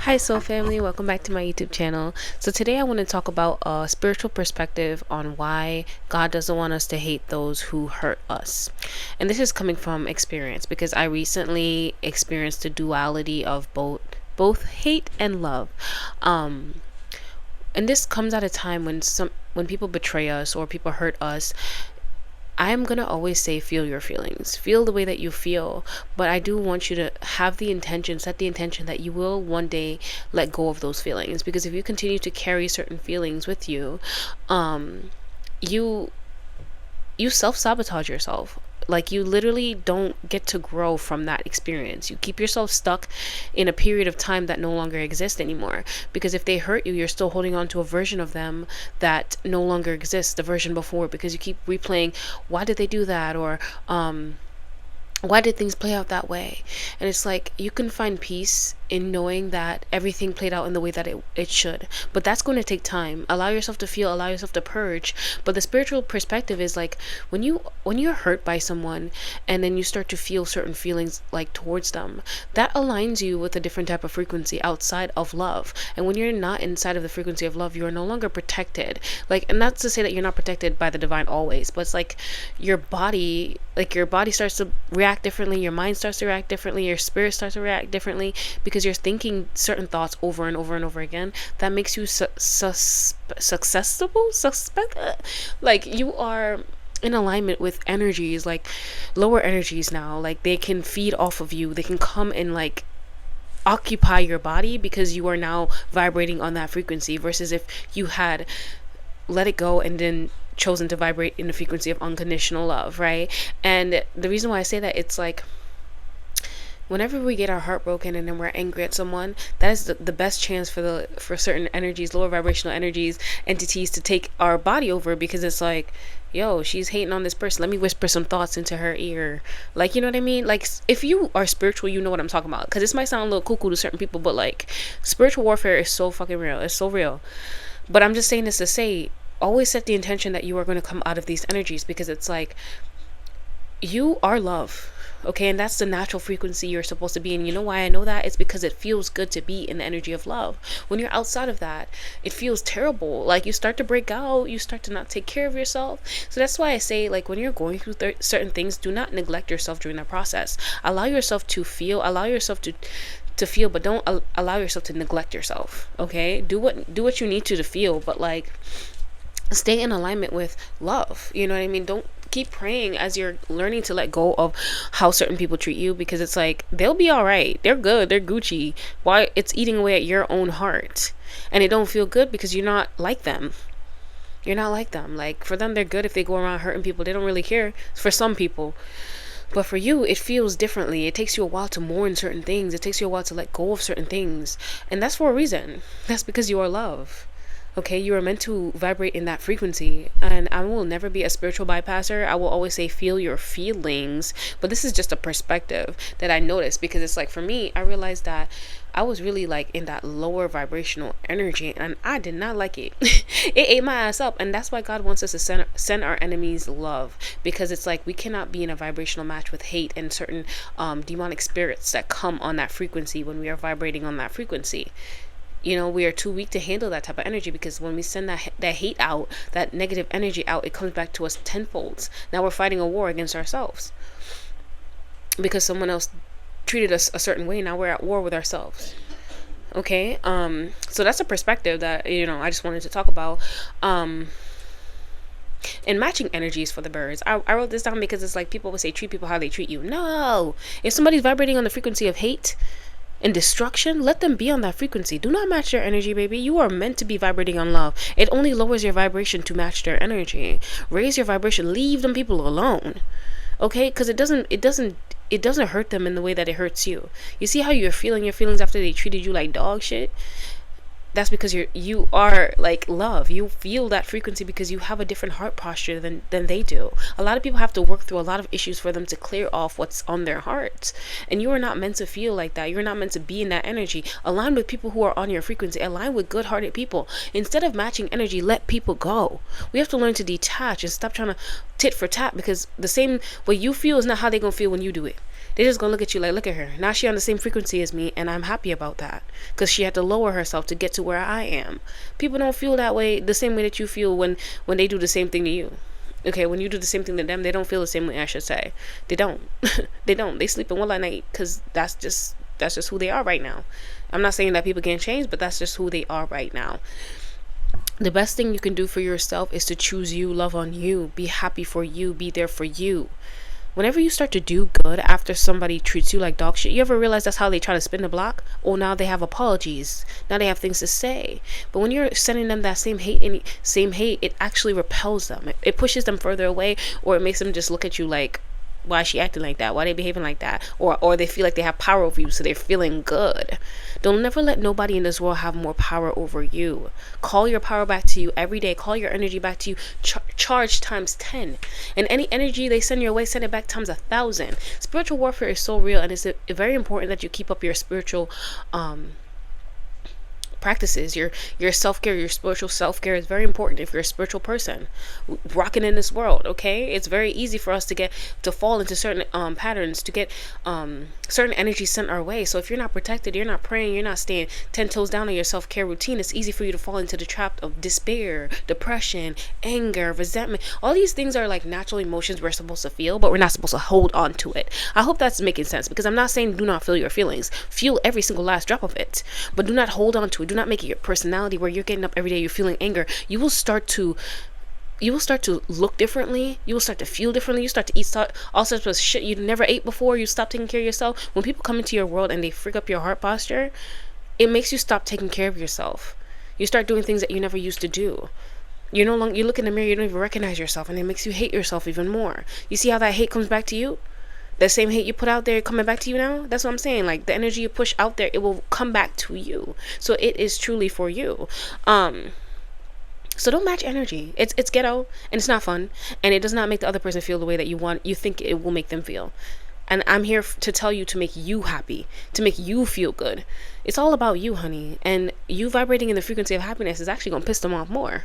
Hi, Soul Family. Welcome back to my YouTube channel. So, today I want to talk about a spiritual perspective on why God doesn't want us to hate those who hurt us. And this is coming from experience because I recently experienced the duality of both hate and love. Um, and this comes at a time when people betray us or people hurt us. I'm gonna always say feel your feelings. Feel the way that you feel. But I do want you to have the intention, set the intention that you will one day let go of those feelings. Because if you continue to carry certain feelings with you, um, you you self-sabotage yourself. Like, you literally don't get to grow from that experience. You keep yourself stuck in a period of time that no longer exists anymore, because if they hurt you, you're still holding on to a version of them that no longer exists, the version before, because you keep replaying, why did they do that, or why did things play out that way? And it's like, you can find peace in knowing that everything played out in the way that it should, but that's going to take time. Allow yourself to feel, allow yourself to purge. But the spiritual perspective is like, when you're hurt by someone and then you start to feel certain feelings like towards them, that aligns you with a different type of frequency outside of love. And when you're not inside of the frequency of love, you are no longer protected. Like, and not to say that you're not protected by the divine always, but it's like your body, starts to react differently, your mind starts to react differently, your spirit starts to react differently, because you're thinking certain thoughts over and over and over again. That makes you suspect, like you are in alignment with energies, like lower energies now. Like, they can feed off of you, they can come and like occupy your body because you are now vibrating on that frequency, versus if you had let it go and then chosen to vibrate in the frequency of unconditional love, right? And the reason why I say that, it's like, whenever we get our heart broken and then we're angry at someone, that is the best chance for certain energies, lower vibrational energies, entities, to take our body over, because it's like, yo, she's hating on this person, let me whisper some thoughts into her ear. Like, you know what I mean? Like, if you are spiritual, you know what I'm talking about, because this might sound a little cuckoo to certain people, but like, spiritual warfare is so fucking real. It's so real. But I'm just saying this to say, always set the intention that you are going to come out of these energies, because it's like, you are love, okay? And that's the natural frequency you're supposed to be in. You know why I know that? It's because it feels good to be in the energy of love. When you're outside of that, it feels terrible. Like, you start to break out, you start to not take care of yourself. So that's why I say, like, when you're going through certain things, do not neglect yourself during that process. Allow yourself to feel, allow yourself to feel, but don't allow yourself to neglect yourself, okay? Do what you need to feel, but like, stay in alignment with love. You know what I mean? Don't keep praying as you're learning to let go of how certain people treat you, because it's like, they'll be all right, they're good, they're Gucci. Why? It's eating away at your own heart, and it don't feel good because you're not like them. You're not like them. Like, for them, they're good. If they go around hurting people, they don't really care. For some people. But for you, it feels differently. It takes you a while to mourn certain things. It takes you a while to let go of certain things. And that's for a reason. That's because you are love. Okay, you are meant to vibrate in that frequency. And I will never be a spiritual bypasser. I will always say feel your feelings. But this is just a perspective that I noticed, because it's like, for me, I realized that I was really like in that lower vibrational energy, and I did not like it. It ate my ass up. And that's why God wants us to send our enemies love, because it's like, we cannot be in a vibrational match with hate and certain demonic spirits that come on that frequency when we are vibrating on that frequency. You know, we are too weak to handle that type of energy, because when we send that hate out, that negative energy out, it comes back to us tenfold. Now we're fighting a war against ourselves, because someone else treated us a certain way. Now we're at war with ourselves. Okay, so that's a perspective that, you know, I just wanted to talk about. And matching energies for the birds. I wrote this down because it's like, people will say treat people how they treat you. No, if somebody's vibrating on the frequency of hate and destruction, let them be on that frequency. Do not match their energy, baby. You are meant to be vibrating on love. It only lowers your vibration to match their energy. Raise your vibration. Leave them people alone, okay? Because it doesn't hurt them in the way that it hurts you. You see how you're feeling your feelings after they treated you like dog shit? That's because you are like love. You feel that frequency because you have a different heart posture than they do. A lot of people have to work through a lot of issues for them to clear off what's on their hearts. And you are not meant to feel like that. You're not meant to be in that energy. Align with people who are on your frequency. Align with good-hearted people. Instead of matching energy, let people go. We have to learn to detach and stop trying to tit for tat, because the same way you feel is not how they're gonna feel when you do it. They're just gonna look at you like, look at her. Now she on the same frequency as me, and I'm happy about that because she had to lower herself to get to where I am. People don't feel that way, the same way that you feel when they do the same thing to you. Okay, when you do the same thing to them, they don't feel the same way. I should say, they don't. They don't. They sleep in one at night because that's just who they are right now. I'm not saying that people can't change, but that's just who they are right now. The best thing you can do for yourself is to choose you, love on you, be happy for you, be there for you. Whenever you start to do good after somebody treats you like dog shit, you ever realize that's how they try to spin the block? Oh, now they have apologies. Now they have things to say. But when you're sending them that same hate, it actually repels them. It pushes them further away, or it makes them just look at you like, why is she acting like that? Why are they behaving like that? Or they feel like they have power over you, so they're feeling good. Don't never let nobody in this world have more power over you. Call your power back to you every day. Call your energy back to you. Charge times 10. And any energy they send your way, send it back times 1,000. Spiritual warfare is so real, and it's very important that you keep up your spiritual practices. Your self-care, your spiritual self-care is very important if you're a spiritual person rocking in this world. Okay, it's very easy for us to fall into certain patterns, to get certain energy sent our way. So if you're not protected, you're not praying, you're not staying 10 toes down on your self-care routine, it's easy for you to fall into the trap of despair, depression, anger, resentment. All these things are like natural emotions we're supposed to feel, but we're not supposed to hold on to it. I hope that's making sense, because I'm not saying do not feel your feelings. Feel every single last drop of it, but do not hold on to it. Do not make it your personality where you're getting up every day, you're feeling anger. You will start to look differently. You will start to feel differently. You start to eat all sorts of shit you never ate before. You stop taking care of yourself. When people come into your world and they freak up your heart posture, it makes you stop taking care of yourself. You start doing things that you never used to do. You look in the mirror, you don't even recognize yourself, and it makes you hate yourself even more. You see how that hate comes back to you? That same hate you put out there coming back to you now? That's what I'm saying. Like, the energy you push out there, it will come back to you. So it is truly for you. So don't match energy. It's ghetto, and it's not fun, and it does not make the other person feel the way that you think it will make them feel. And I'm here to tell you to make you happy, to make you feel good. It's all about you, honey. And you vibrating in the frequency of happiness is actually going to piss them off more.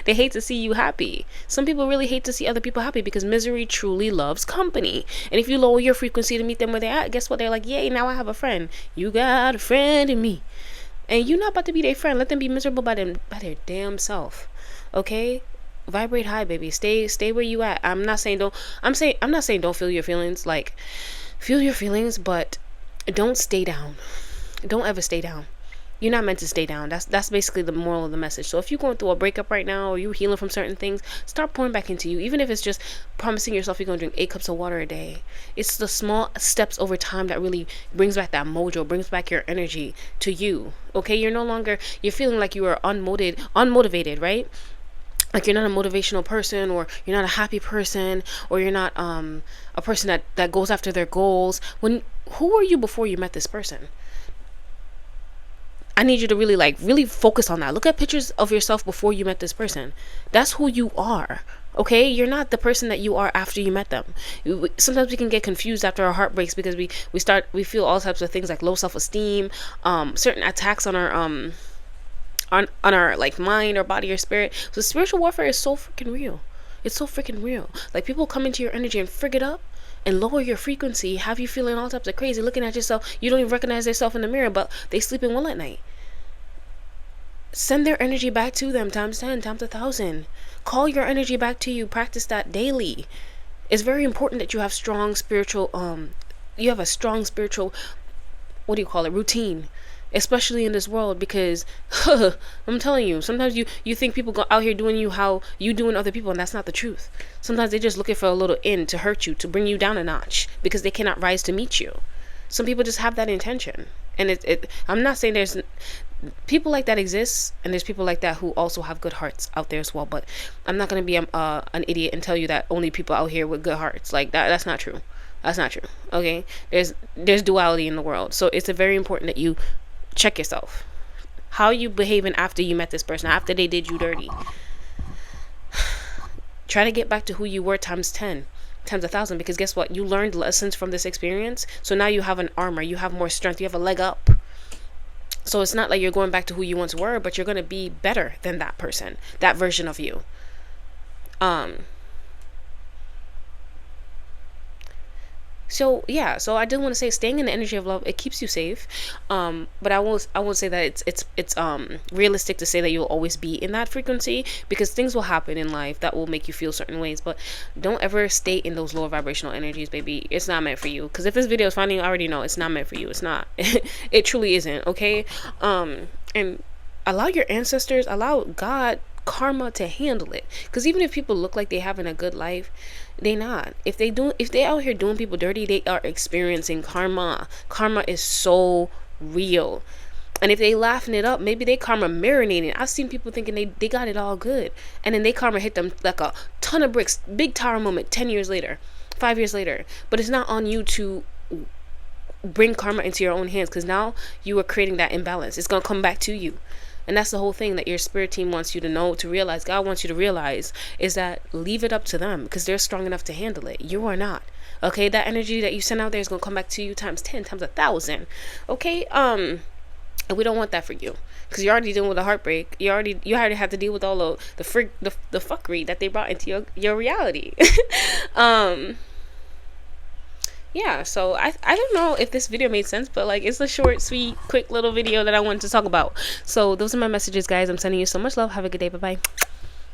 They hate to see you happy. Some people really hate to see other people happy, because misery truly loves company. And if you lower your frequency to meet them where they're at, guess what? They're like, yay, now I have a friend. You got a friend in me. And you're not about to be their friend. Let them be miserable by their damn self. Okay? Vibrate high, baby. Stay where you at. I'm not saying don't feel your feelings. Like, feel your feelings, but don't stay down. Don't ever stay down. You're not meant to stay down. That's basically the moral of the message. So if you're going through a breakup right now, or you're healing from certain things, start pouring back into you. Even if it's just promising yourself you're going to drink 8 cups of water a day. It's the small steps over time that really brings back that mojo, brings back your energy to you. Okay? You're feeling like you are unmotivated, right? Like you're not a motivational person, or you're not a happy person, or you're not a person that goes after their goals. Who were you before you met this person? I need you to really focus on that. Look at pictures of yourself before you met this person. That's who you are. Okay? You're not the person that you are after you met them. Sometimes we can get confused after our heart breaks, because we feel all types of things like low self-esteem, certain attacks on our on our like mind or body or spirit. So spiritual warfare is so freaking real. It's so freaking real. Like, people come into your energy and frig it up and lower your frequency, have you feeling all types of crazy, looking at yourself. You don't even recognize yourself in the mirror, but they sleep in well at night. Send their energy back to them times 10, times 1,000. Call your energy back to you. Practice that daily. It's very important that you have strong spiritual what do you call it, routine, especially in this world, because I'm telling you, sometimes you think people go out here doing you how you doing other people, and that's not the truth. Sometimes they're just looking for a little in to hurt you, to bring you down a notch, because they cannot rise to meet you. Some people just have that intention, and I'm not saying there's people like that exists, and there's people like that who also have good hearts out there as well, but I'm not going to be an idiot and tell you that only people out here with good hearts like that. That's not true. That's not true. Okay? There's duality in the world, so it's very important that you check yourself. How are you behaving after you met this person, after they did you dirty? Try to get back to who you were times 10, times 1,000, because guess what? You learned lessons from this experience, so now you have an armor, you have more strength, you have a leg up. So it's not like you're going back to who you once were, but you're going to be better than that person, that version of you. So yeah, so I did want to say, staying in the energy of love, it keeps you safe. But I won't say that it's realistic to say that you'll always be in that frequency, because things will happen in life that will make you feel certain ways. But don't ever stay in those lower vibrational energies, baby. It's not meant for you. Because if this video is finding, you already know it's not meant for you. It's not. It truly isn't. Okay. And allow your ancestors, allow God, karma to handle it. Because even if people look like they having a good life, they not. If they out here doing people dirty, they are experiencing karma. Karma is so real. And if they laughing it up, maybe they karma marinating. I've seen people thinking they got it all good, and then they karma hit them like a ton of bricks, big tower moment 10 years later, 5 years later. But it's not on you to bring karma into your own hands, because now you are creating that imbalance. It's gonna come back to you. And that's the whole thing that your spirit team wants you to know, to realize, God wants you to realize, is that leave it up to them, because they're strong enough to handle it. You are not. Okay, that energy that you send out there is gonna come back to you times 10, times 1,000. Okay, and we don't want that for you, because you're already dealing with a heartbreak. You already have to deal with all of the fuckery that they brought into your reality. Yeah, so I don't know if this video made sense, but like, it's a short, sweet, quick little video that I wanted to talk about. So those are my messages, guys. I'm sending you so much love. Have a good day. Bye bye.